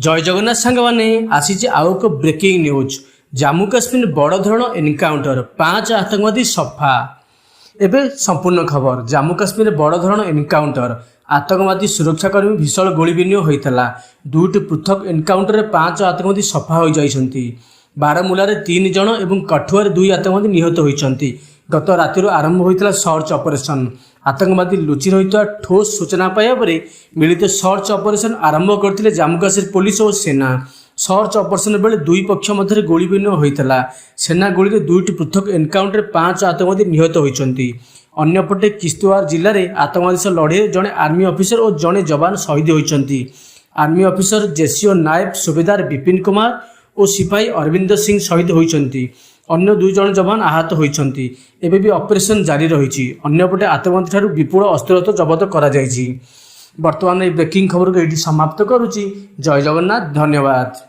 जय जगन्नाथ सांग मैंने आसी आउ एक ब्रेकिंग न्यूज। जम्मू काश्मीर बड़ धरण एनकाउंटर 5 आतंकवादी सफा। एवं संपूर्ण खबर जम्मू काश्मीर बड़ धरण एनकाउंटर आतंकवादी सुरक्षाकर्मी भीषण गोली विनिमय होता। दुईट पृथक एनकाउंटर 5 आतंकवादी सफा हो जाइछन्ति। बारामूलार 3 जन और कठुआर 2 आतंकवादी निहत होइछन्ति। गत राति आरंभ होता सर्च ऑपरेशन। आतंकवादी लुचि रही ठोस सूचना पाइबा पर मिलित सर्च ऑपरेशन आरंभ करते जम्मू काश्मीर पुलिस और सेना। सर्च ऑपरेशन बेले दुई पक्ष मध्य गोली विनिमय होता। सेना गोली में दुईट पृथक एनकाउंटर 5 आतंकवादी निहत होइछन्ति। अन्यपटे किश्तवाड़ जिले में आतंकवादी सह लड़े जड़े आर्मी ऑफिसर और जड़े जवान शहीद होइछन्ति। आर्मी ऑफिसर जेसीओ नायब सुबेदार विपिन कुमार और सिपाही अरविंद सिंह शहीद होइछन्ति। अन्य 2 जन जवान आहत होइछन्ति। एबे भी ऑपरेशन जारी रही। अन्यपटे आतंकवादी ठारू विपुल अस्त्रशस्त्र जबत करा जायछि। वर्तमान ब्रेकिंग खबर को ये समाप्त करुच्ची। जय जगन्नाथ, धन्यवाद।